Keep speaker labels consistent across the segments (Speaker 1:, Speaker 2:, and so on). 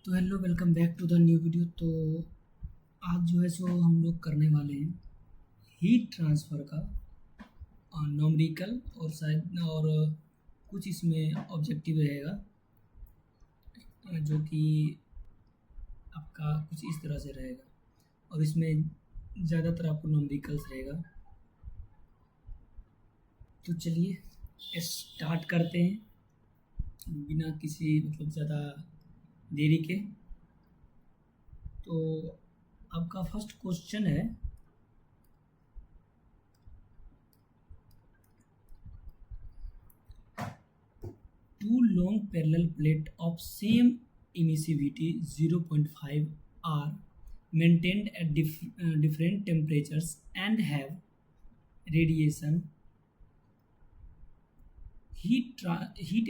Speaker 1: तो hello, welcome back to the new video. तो आज जो है सो हम लोग करने वाले हैं हीट ट्रांसफ़र का न्यूमेरिकल और शायद और कुछ इसमें ऑब्जेक्टिव रहेगा, जो कि आपका कुछ इस तरह से रहेगा और इसमें ज़्यादातर आपको न्यूमेरिकल्स रहेगा। तो चलिए स्टार्ट करते हैं बिना किसी ज़्यादा देरी के। तो आपका फर्स्ट क्वेश्चन है, two long parallel plate of same emissivity 0.5 are maintained at different temperatures and have radiation heat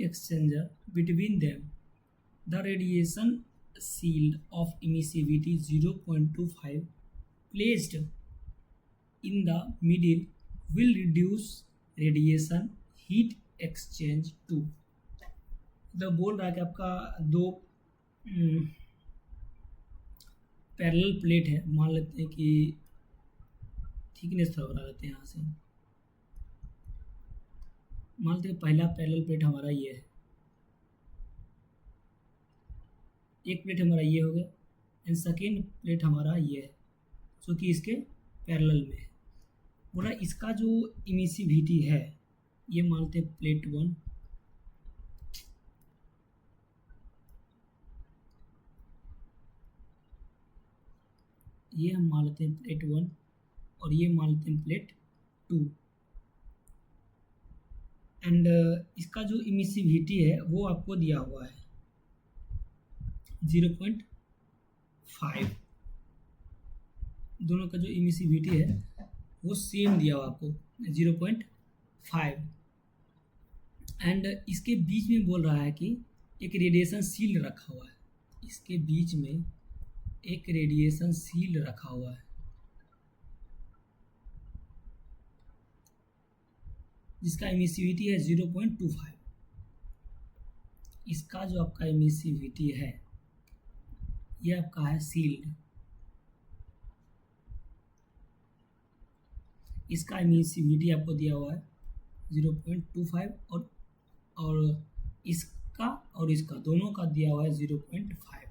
Speaker 1: exchanger between them. The radiation shield of emissivity 0.25 placed in the middle will reduce radiation heat exchange to। बोल रहा है कि आपका दो parallel plate है। मान लेते हैं कि थिकनेस थोड़ा बना लेते हैं यहाँ से। मान लेते हैं पहला पैरेलल प्लेट हमारा ये है, एक प्लेट हमारा ये हो गया एंड सेकेंड प्लेट हमारा ये है जो कि इसके पैरेलल में है। बोला इसका जो इमिसिविटी है ये मानते हैं प्लेट 1, ये हम मान लेते हैं प्लेट 1 और ये मान लेते हैं प्लेट 2। एंड इसका जो इमिसिविटी है वो आपको दिया हुआ है 0.5। दोनों का जो इमिसिविटी है वो सेम दिया हुआ आपको 0.5। एंड इसके बीच में बोल रहा है कि एक रेडिएशन शील्ड रखा हुआ है, इसके बीच में एक रेडिएशन शील्ड रखा हुआ है जिसका इमिसिविटी है 0.25। इसका जो आपका इमिसिविटी है ये आपका है शील्ड, इसका इमिसिविटी आपको दिया हुआ है 0.25 और इसका और इसका दोनों का दिया हुआ है 0.5।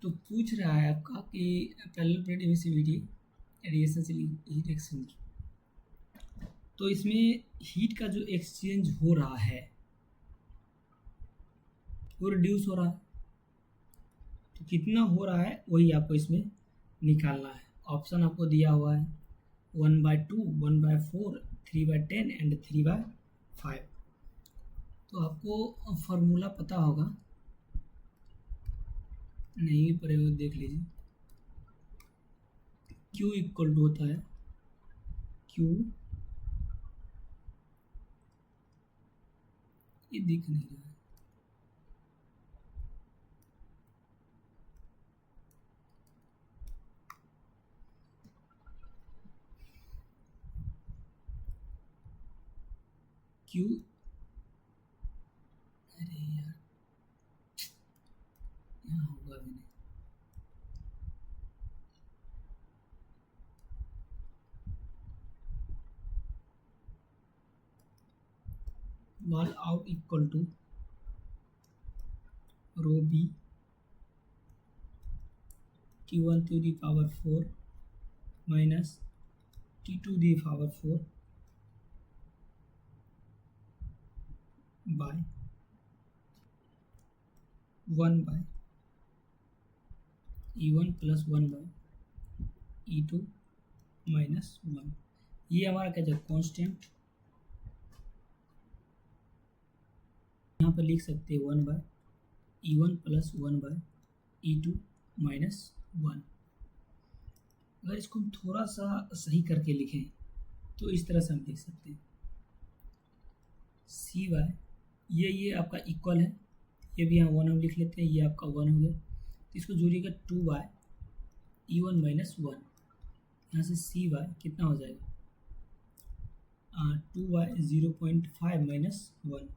Speaker 1: तो पूछ रहा है आपका कि पैरेलल प्लेट इमिसिविटी रेडिएशन से हीट एक्सचेंज। तो इसमें हीट का जो एक्सचेंज हो रहा है वो रिड्यूस हो रहा है। तो कितना हो रहा है वही आपको इसमें निकालना है। ऑप्शन आपको दिया हुआ है 1/2, 1/4, 3/10 एंड 3/5। तो आपको फार्मूला पता होगा, नहीं पड़े हुए देख लीजिए। Q इक्वल टू होता है Q, ये दिख नहीं रहा है, Q, अरे यार यहाँ होगा भी नहीं। Wall out equal to rho B T1 to the power 4 minus T2 the power 4 by 1 by E1 plus 1 by E2 minus 1। ये हमारा क्या है कांस्टेंट, यहाँ पर लिख सकते हैं 1 bye E1 plus 1 bye E2 minus 1। अगर इसको हम थोड़ा सा सही करके लिखें तो इस तरह से हम लिख सकते हैं सी वाई, ये आपका इक्वल है, ये भी यहाँ 1 हम लिख लेते हैं, ये आपका 1 हो गया। तो इसको जोड़िएगा 2 बाय E1 माइनस 1। यहाँ से सी वाई कितना हो जाएगा 2 बाय 0.5 माइनस 1।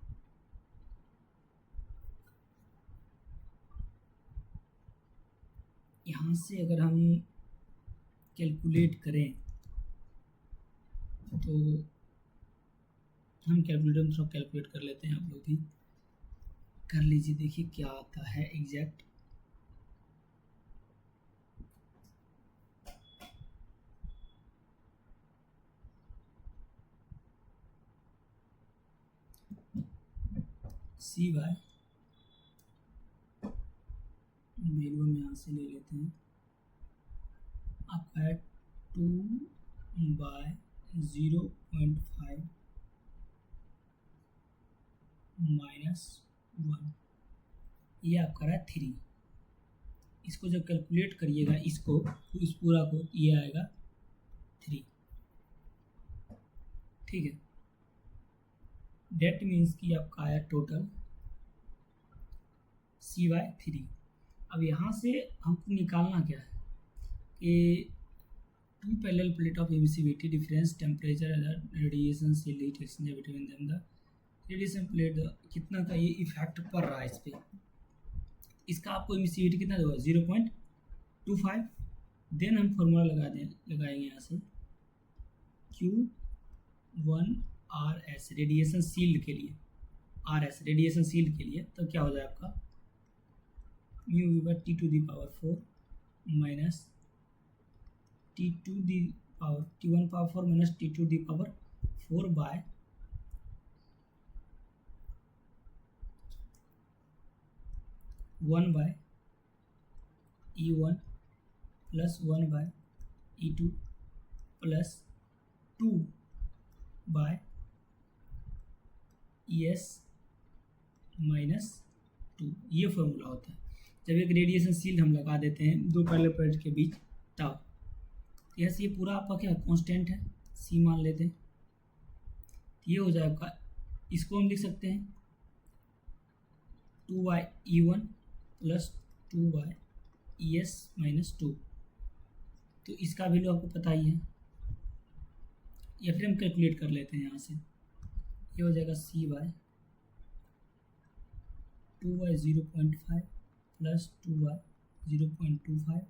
Speaker 1: यहाँ से अगर हम कैलकुलेट करें तो हम कैलकुलेटर में थोड़ा कैलकुलेट कर लेते हैं, आप लोग भी कर लीजिए, देखिए क्या आता है एग्जैक्ट। सी वाई वैल्यू हम यहाँ से ले लेते हैं, आपका है 2/0.5 -1, ये आपका रहा 3। इसको जब कैलकुलेट करिएगा इसको, इस पूरा को, ये आएगा 3, ठीक है। डेट मीन्स कि आपका आया टोटल C/3। अब यहाँ से हमको निकालना क्या है कि 2 parallel plate of emissivity, difference temperature, radiation से heat exchange between them, the radiation plate कितना का ये इफेक्ट पड़ रहा है इस पर, इसका आपको एमिसिविटी कितना देगा 0.25। देन हम फॉर्मूला लगाएंगे यहाँ से Q1RS रेडिएशन शील्ड के लिए, RS रेडिएशन शील्ड के लिए, तो क्या हो जाए आपका μ/T⁴ minus T1⁴ minus T⁴ by 1/E1 plus 1/E2 plus 2/ES minus 2, ये फॉर्मूला होता है जब एक रेडिएशन शील्ड हम लगा देते हैं दो पैरेलल प्लेट के बीच तब। यस, ये पूरा आपका क्या कांस्टेंट है, सी मान लेते हैं, ये हो जाएगा, इसको हम लिख सकते हैं 2/E1 प्लस 2/ES माइनस 2, तो इसका वैल्यू आपको पता ही है, या फिर हम कैलकुलेट कर लेते हैं यहाँ से, ये हो जाएगा C/2/0.5 प्लस 2/0.25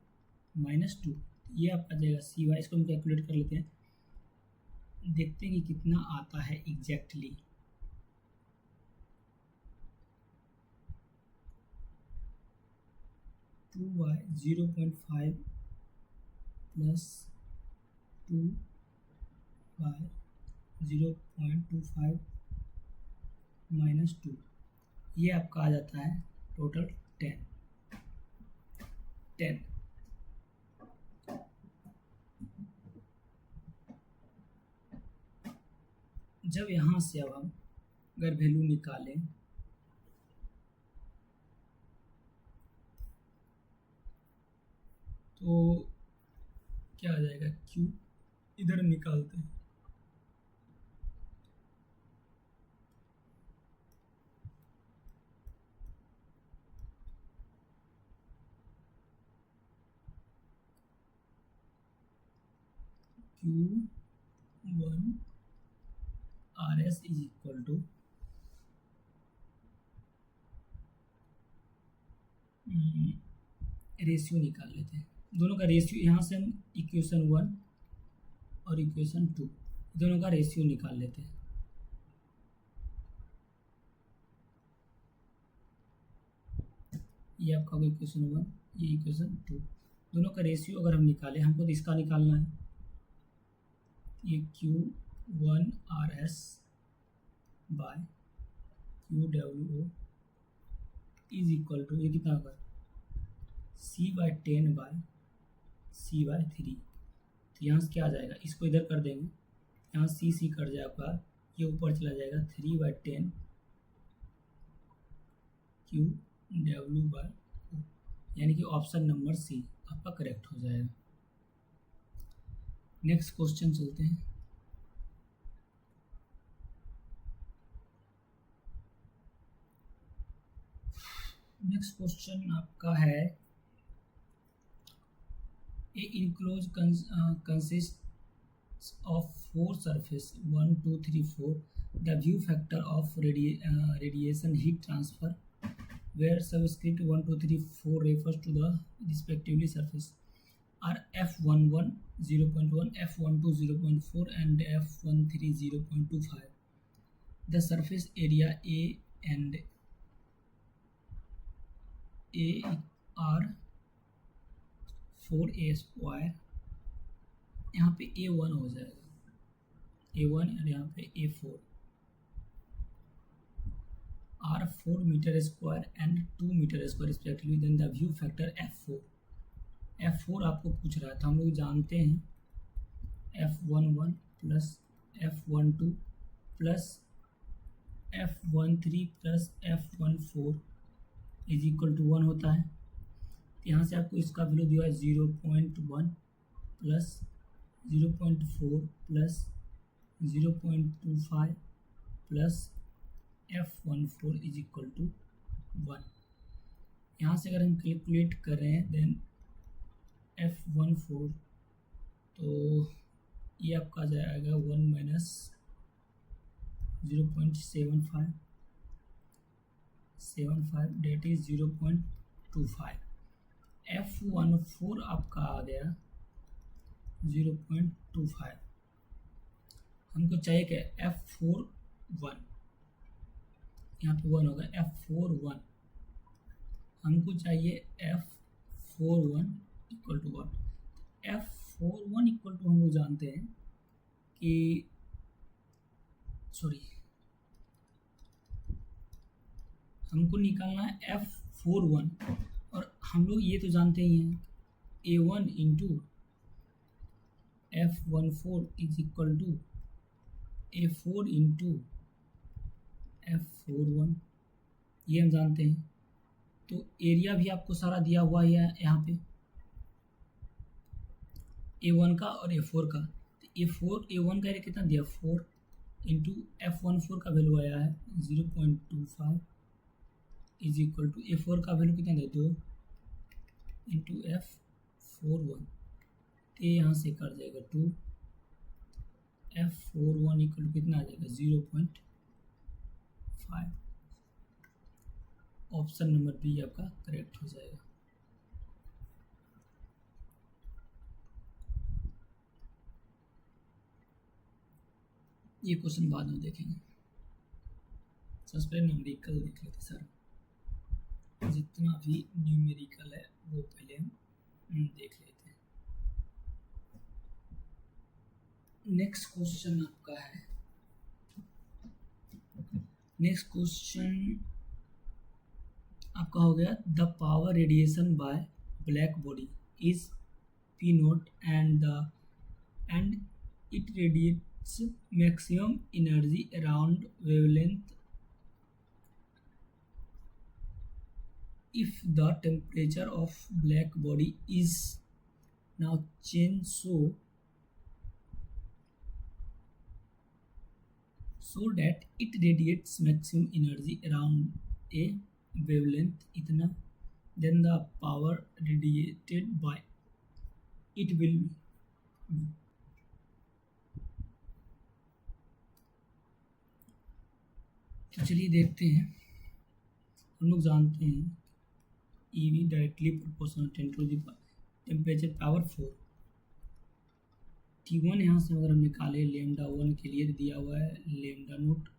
Speaker 1: माइनस 2, ये आपका जाएगा C/, इसको हम कैलकुलेट कर लेते हैं, देखते हैं कि कितना आता है exactly. Two by 0.5 plus 2/0.25 minus 2, ये आपका आ जाता है टोटल 10। जब यहाँ से अब हम अगर वैल्यू निकालें तो क्या आ जाएगा, Q इधर निकालते हैं, Q1RS is equal two ratio निकाल लेते हैं, दोनों का रेशियो, यहाँ से हम इक्वेशन 1 और इक्वेशन 2 दोनों का रेशियो निकाल लेते हैं। ये आपका इक्वेशन 1, ये इक्वेशन 2, दोनों का रेशियो अगर हम निकालें, हमको तो इसका निकालना है, ये Q1RS by QWO is equal to, ये कितना होगा C/10 बाय C/3, तो यहाँ से क्या आ जाएगा, इसको इधर कर देंगे, यहाँ C कट जाएगा, ये ऊपर चला जाएगा 3/10 QW/O, यानी कि ऑप्शन नंबर सी आपका करेक्ट हो जाएगा। नेक्स्ट क्वेश्चन चलते हैं। नेक्स्ट क्वेश्चन आपका है, a enclose consist of 4 surface 1 2 3 4, the view factor of radiation heat transfer where subscript 1 2 3 4 refers to the respectively surface are f11 0.1, f12 0.4 and f13 0.25. The surface area A and A are 4a square, यहाँ पे a1 हो जाएगा, a1 और यहाँ पे a4 are 4 meter square and 2 meter square respectively. Then the view factor f4. f4 आपको पूछ रहा है, तो हम लोग जानते हैं f11 plus f12 plus f13 plus f14 is equal to 1 होता है। यहाँ से आपको इसका वैल्यू दिया है 0.1 plus 0.4 plus 0.25 plus f14 is equal to 1। यहाँ से अगर हम कैलकुलेट करें देन f14, तो ये आपका जाएगा 1 माइनस 0.75 डेट इज 0.25। f14 आपका आ गया 0.25। हमको चाहिए क्या f41, यहाँ पे 1 होगा f41, हमको चाहिए f41 equal to 1। f41 equal to हम लोग जानते हैं कि हमको निकालना है f41, और हम लोग ये तो जानते ही हैं a1 into f14 is equal to a4 into f41, ये हम जानते हैं। तो एरिया भी आपको सारा दिया हुआ है यहाँ पे a1 का और a4 का। तो a1 का एरिया कितना दिया 4 इंटू f14 का वैल्यू आया है 0.25 इज इक्वल टू a4 का वैल्यू कितना दिया 2 इंटू f41, तो यहाँ से कर जाएगा 2, f41 इक्वल टू कितना आ जाएगा 0.5। ऑप्शन नंबर बी आपका करेक्ट हो जाएगा। ये क्वेश्चन बाद में देखेंगे, सबसे पहले न्यूमेरिकल देख लेते सर, जितना भी न्यूमेरिकल है वो पहले हम देख लेते हैं। नेक्स्ट क्वेश्चन आपका है, नेक्स्ट क्वेश्चन आपका हो गया the power radiation by black body is P naught and it radiates maximum energy around wavelength if the temperature of black body is now changed so that it radiates maximum energy around a wavelength itna, then the power radiated by it will be। तो चलिए देखते हैं, हम लोग जानते हैं EV directly proportional 10 to the temperature power 4। T1 यहाँ से अगर हम निकाले लेमडा 1 के लिए दिया हुआ है लेमडा नोट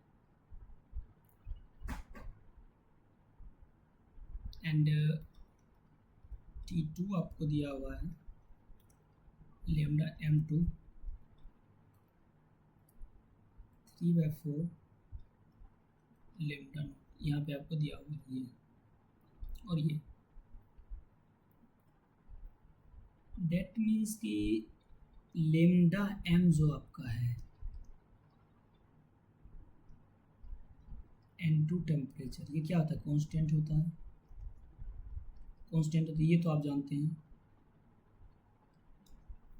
Speaker 1: एंड T2 आपको दिया हुआ है लेमडा M2 3/4 लेमडा नोट, यहाँ पे आपको दिया हुआ है ये और ये। डेट मीन्स कि लेमडा एम जो आपका है N2 टेम्परेचर, ये क्या होता है कांस्टेंट होता है, कांस्टेंट होता है, ये तो आप जानते हैं।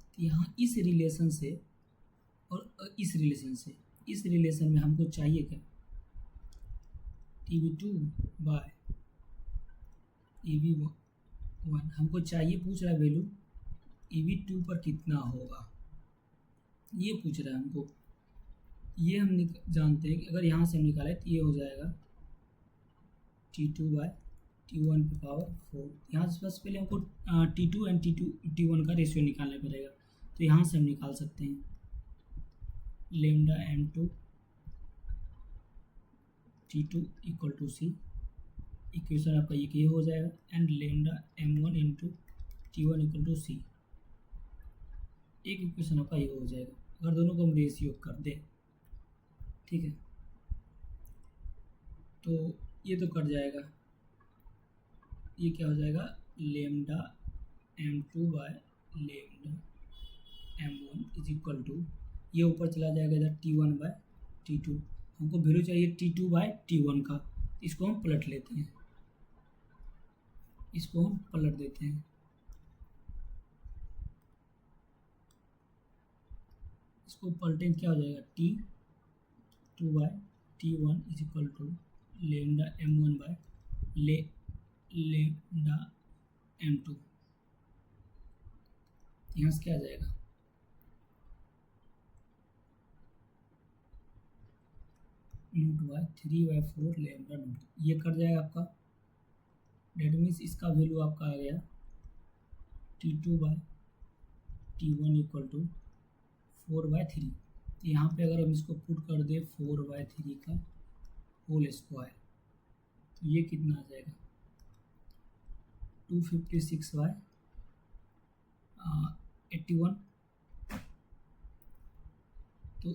Speaker 1: तो यहाँ इस रिलेशन से और इस रिलेशन में हमको चाहिए क्या TB2 बाय EV1, हमको चाहिए, पूछ रहा है वैल्यू EV2 पर कितना होगा, ये पूछ रहा है हमको। ये हम जानते हैं कि अगर यहाँ से हम निकालें तो ये हो जाएगा T2 बाय T1 पे पावर 4। यहाँ से बस पहले हमको T2 एंड T1 का रेशियो निकालना पड़ेगा। तो यहाँ से हम निकाल सकते हैं lambda m2 T2 equal to c, equation आपका ये हो जाएगा, and lambda m1 into T1 equal to c, एक इक्वेशन आपका ये हो जाएगा अगर दोनों को हम रेशियो कर दें। ठीक है, तो ये तो कट जाएगा, ये क्या हो जाएगा lambda m2 by lambda m1 is equal to, ये ऊपर चला जाएगा इधर T1 बाय T2। हमको वैल्यू चाहिए T2 बाय T1 का, इसको हम पलट लेते हैं, इसको हम पलट देते हैं, इसको पलटें क्या हो जाएगा T2 by T1 is equal to lambda m1 by lambda m2। यहाँ से क्या आ जाएगा नोट बाय 3/4 लेमडा नोट, ये कट जाएगा आपका। डेट मीन्स इसका वैल्यू आपका आ गया T2 by T1 equal to 4/3। यहाँ पे अगर हम इसको पुट कर दे 4/3 का होल स्क्वायर, तो ये कितना आ जाएगा 256/81। तो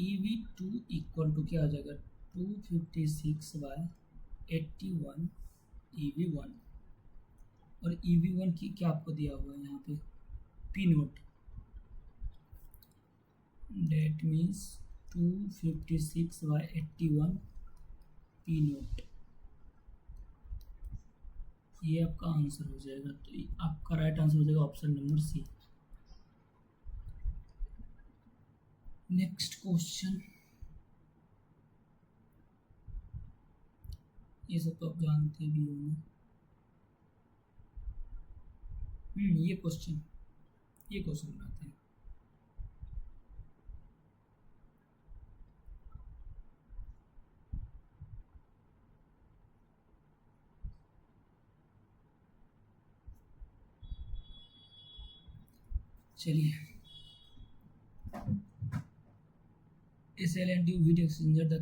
Speaker 1: EV2 इक्वल टू क्या हो जाएगा 256/81 EV1। और EV1 की क्या आपको दिया हुआ है यहाँ पे P note, that means 256/81 P note, ये आपका आंसर हो जाएगा। तो आपका राइट आंसर हो जाएगा option number C. Next question, ये सब तो आप जानते भी होंगे। ये क्वेश्चन बनाते हैं। चलिए, SL&T heat exchanger, the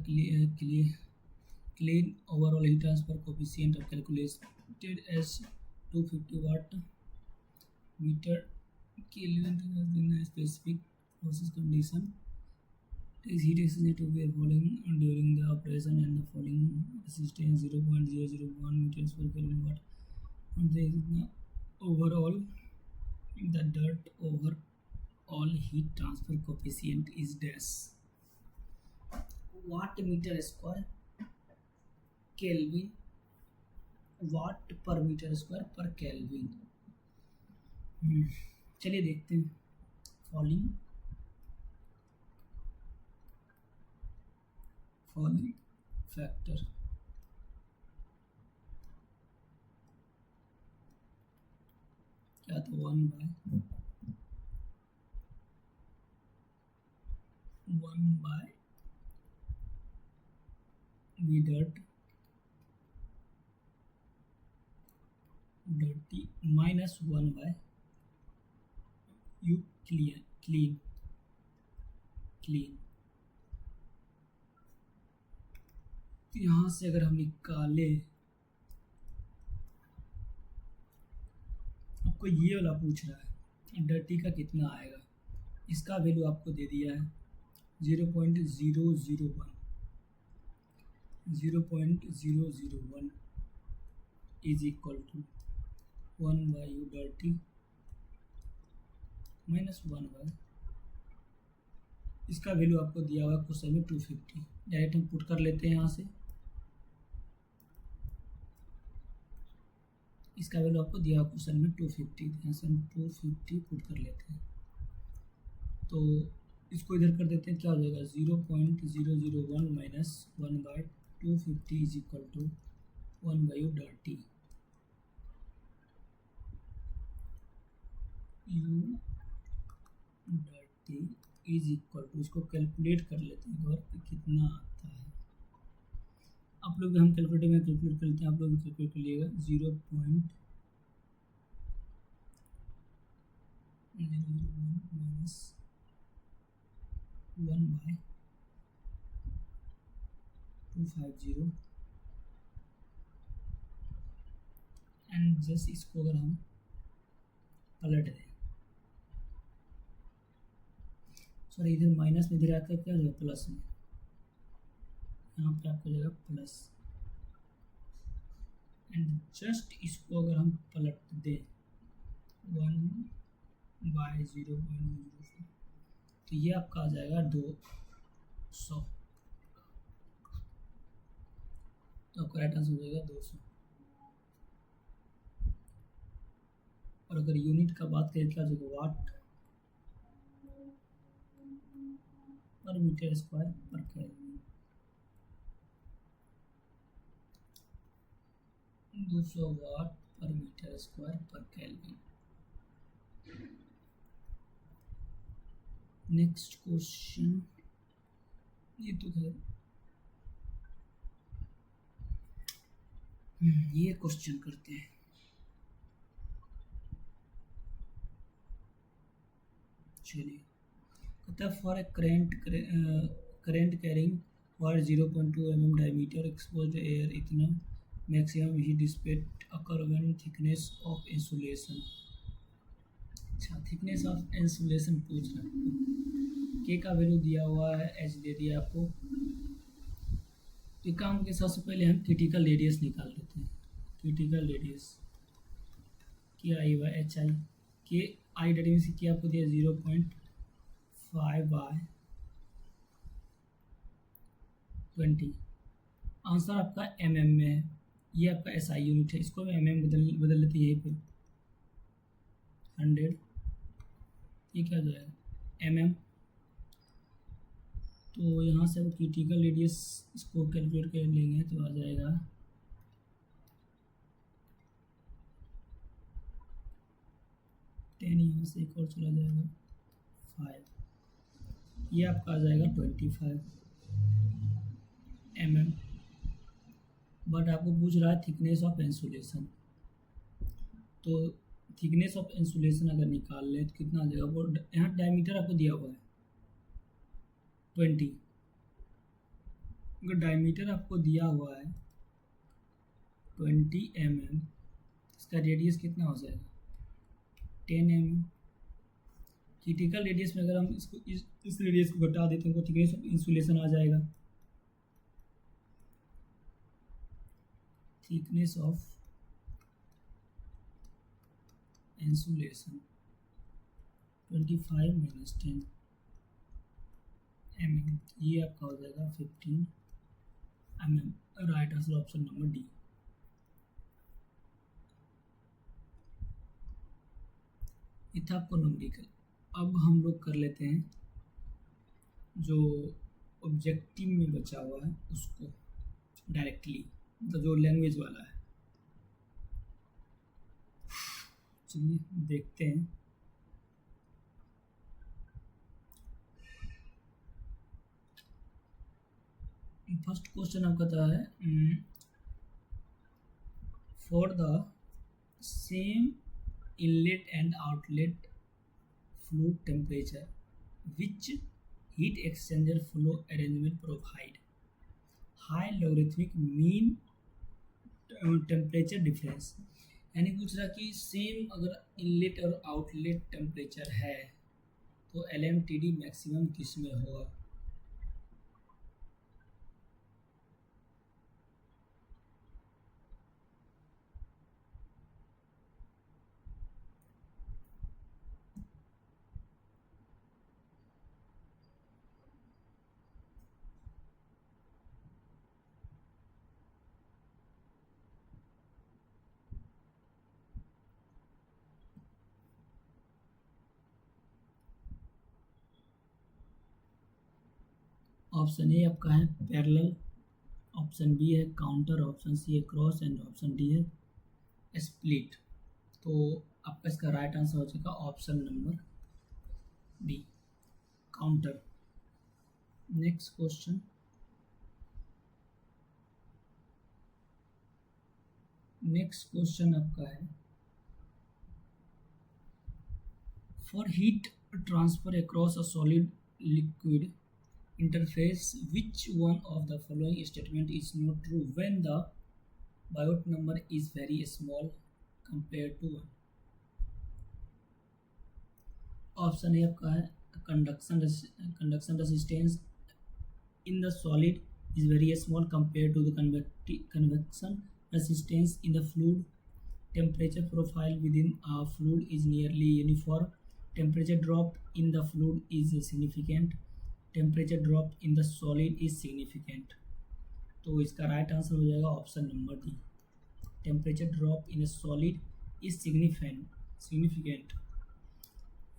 Speaker 1: clean overall heat transfer coefficient of calculated as 250 watt meter Kelvin in a specific process condition. This heat exchanger to be falling during the operation and the falling resistance 0.001 meters per Kelvin watt. And there is the overall the dirt overall heat transfer coefficient is dash watt meter square Kelvin watt per meter square per Kelvin। चलिए देखते हैं falling factor, क्या तो 1/v dirty minus 1/u clean। तो यहाँ से अगर हम निकाले, आपको ये वाला पूछ रहा है डर्टी का कितना आएगा, इसका वैल्यू आपको दे दिया है 0.001 is equal to 1/u dirty minus 1/, इसका वैल्यू आपको दिया हुआ क्वेश्चन में 250। डायरेक्ट हम पुट कर लेते हैं यहाँ से, इसका वैल्यू आपको दिया हुआ क्वेश्चन में 250, यहाँ से हम 250 पुट कर लेते हैं। तो इसको इधर कर देते हैं, क्या हो जाएगा 0.001 minus 1/250 is equal to 1/u dirty u dirty is equal to, इसको कैलकुलेट कर लेते हैं एक बार कितना आता है। आप लोग हम कैलकुलेटर में कैलकुलेट करते हैं, आप लोग भी कैलकुलेट कर लीजिएगा। 0.001 माइनस 1/250 एंड जस्ट इसको अगर हम पलट दें, सॉरी इधर माइनस में, इधर आकर क्या हो जाएगा प्लस में, यहाँ पे आपको जाएगा प्लस, एंड जस्ट इसको अगर हम पलट दें 1/0.0, तो ये आपका आ जाएगा 200, तो आपका राइट आंसर हो जाएगा 200। और अगर यूनिट का बात करें क्या हो जाएगा, watt per metre square per kelvin, 200 watt per metre square per kelvin. Next question, ये तो है, ये क्वेश्चन करते हैं। चलिए, कहता है for a current carrying wire 0.2 mm diameter exposed air इतना maximum heat dissipate occur when thickness of insulation. अच्छा, थिकनेस ऑफ इंसुलेशन पूछ रहा है, के का वैल्यू दिया हुआ है, एच दे दिया आपको। तो काम के सबसे पहले हम क्रिटिकल रेडियस निकाल लेते हैं। क्रिटिकल रेडियस के आई बाई एच आई, के आई डेट मीन्स क्या आपको दिया 0.5/20। आंसर आपका एम एम में है, ये आपका एस आई यूनिट है, इसको एम एम बदल लेते हैं यहीं पे 100, ये क्या हो जाएगा एम एम। तो यहाँ से अब क्रिटिकल रेडियस इसको कैलकुलेट कर लेंगे तो आ जाएगा 10, यहाँ से एक और चला जाएगा 5, ये आपका आ जाएगा 25 mm। बट आपको पूछ रहा है थिकनेस ऑफ इंसुलेशन, तो थिकनेस ऑफ इंसुलेशन अगर निकाल लें तो कितना आ जाएगा, वो यहाँ डायमीटर आपको दिया हुआ है 20, अगर डायमीटर आपको दिया हुआ है 20 mm, इसका रेडियस कितना हो जाएगा 10 mm। क्रिटिकल रेडियस में अगर हम इसको इस रेडियस को घटा देते हैं तो थिकनेस ऑफ इंसुलेशन आ जाएगा, thickness of insulation 25 minus 10 mm, ये आपका हो जाएगा 15 mm। Right answer option number D. ये था आपको न्यूमेरिकल। अब हम लोग कर लेते हैं जो ऑब्जेक्टिव में बचा हुआ है उसको डायरेक्टली, मतलब जो लैंग्वेज वाला है। चलिए देखते हैं। फर्स्ट क्वेश्चन आपका था है, for the same inlet and outlet fluid temperature which heat exchanger flow arrangement provide high logarithmic mean temperature difference. यानी पूछ रहा कि सेम अगर इनलेट और आउटलेट टेम्परेचर है तो LMTD मैक्सिमम किस में होगा। ऑप्शन ए आपका है पैरेलल, ऑप्शन बी है काउंटर, ऑप्शन सी है क्रॉस एंड ऑप्शन डी है स्प्लिट। तो आपका इसका राइट आंसर हो जाएगा option number B, counter. Next question, next question आपका है, for heat transfer across a solid liquid interface, which one of the following statement is not true when the Biot number is very small compared to 1? Option A आपका है, conduction resistance in the solid is very small compared to the convection resistance in the fluid. Temperature profile within a fluid is nearly uniform. Temperature drop in the fluid is significant. Temperature drop in the solid is significant. तो इसका right answer हो जाएगा option number D, temperature drop in A solid is significant.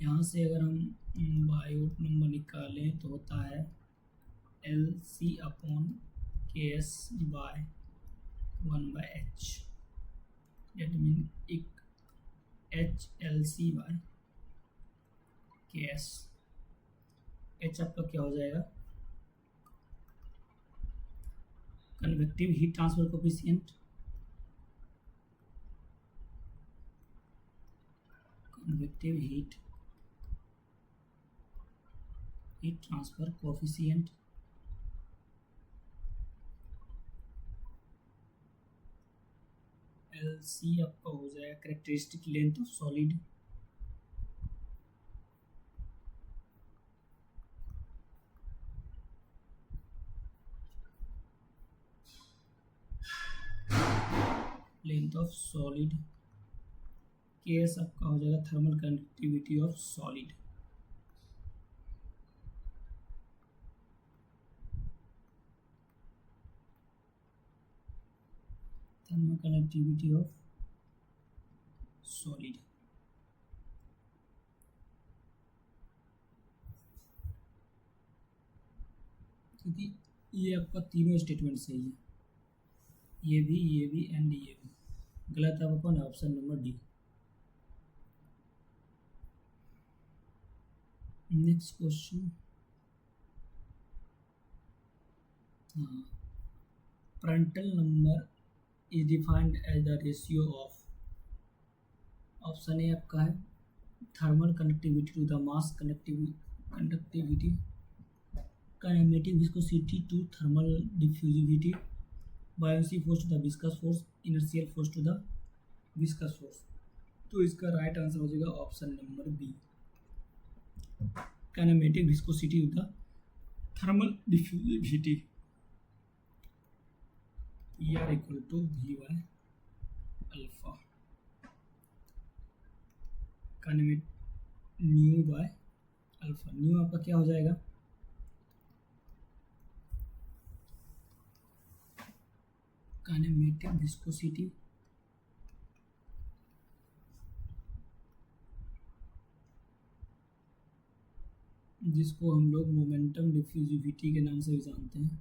Speaker 1: यहाँ से अगर हम Biot number निकालें तो होता है LC/KS bye 1/H, that mean एक HLC/KS। H आपका क्या हो जाएगा, convective heat transfer coefficient, convective heat transfer coefficient, LC आपका हो जाएगा characteristic length of solid, length of solid, KS आपका हो जाएगा thermal conductivity of solid. Thermal conductivity of solid. क्योंकि ये आपका तीनों स्टेटमेंट सही है, ये भी एंड ये भी। गलत आपका कौन है, option number D. Next question, हाँ, Prandtl number is defined as the ratio of, option A आपका है thermal conductivity to the mass conductivity, kinematic viscosity to thermal diffusivity, buoyancy force to the viscous force, inertial force to the viscous force. तो इसका right answer हो जाएगा option number B, kinematic viscosity to the thermal diffusivity, ER equal to V/α। Kinematic nu by alpha, nu आपका क्या हो जाएगा, kinematic viscosity जिसको हम लोग मोमेंटम डिफ्यूजिविटी के नाम से भी जानते हैं।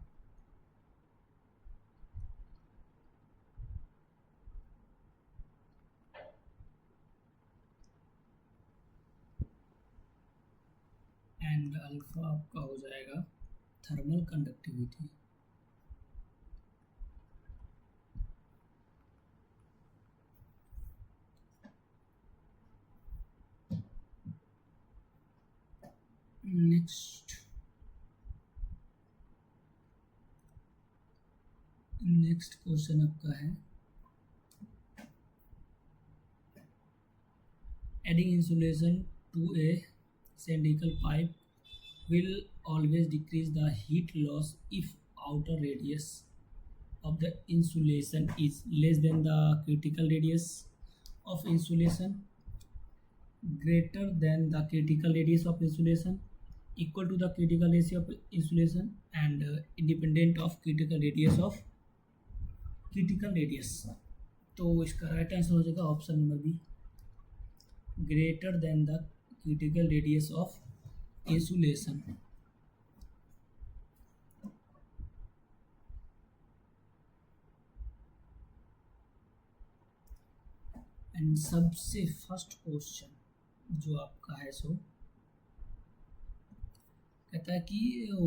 Speaker 1: एंड अल्फा आपका हो जाएगा थर्मल कंडक्टिविटी। नेक्स्ट क्वेश्चन आपका है, adding insulation to a cylindrical pipe will always decrease the heat loss if outer radius of the insulation is less than the critical radius of insulation, greater than the critical radius of insulation, equal to the critical radius of insulation, and independent of critical radius of critical radius। तो इसका right answer हो जाएगा option number B, greater than the critical radius of insulation। And सबसे first question जो आपका है सो कहता है कि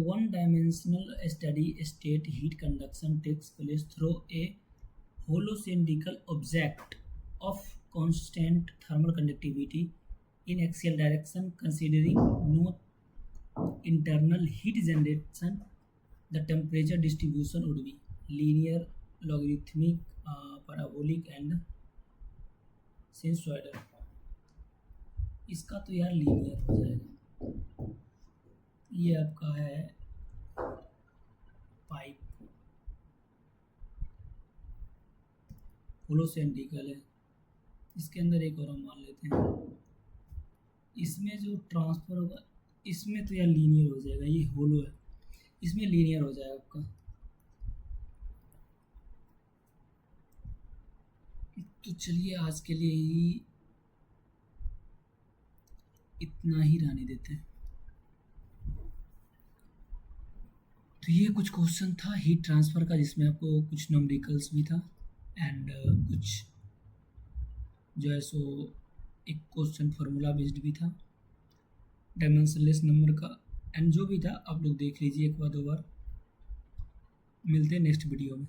Speaker 1: one dimensional steady state heat conduction takes place through a holocylindrical object of constant thermal conductivity in axial direction considering no internal heat generation, the temperature distribution would be linear, logarithmic, parabolic and sinusoidal. इसका तो यार linear हो जाएगा। ये आपका है pipe, होलोसेंट्रिकल है। इसके अंदर एक और हम मान लेते हैं, इसमें जो ट्रांसफर होगा इसमें तो यार लीनियर हो जाएगा, ये होलो है, इसमें लीनियर हो जाएगा आपका। तो चलिए आज के लिए ही इतना ही रहने देते हैं। तो ये कुछ क्वेश्चन था हीट ट्रांसफ़र का, जिसमें आपको कुछ न्यूमेरिकल्स भी था एंड कुछ जो है सो एक क्वेश्चन फार्मूला बेस्ड भी था, डायमेंशनलेस नंबर का, एंड जो भी था आप लोग देख लीजिए एक बार दो बार। मिलते हैं नेक्स्ट वीडियो में।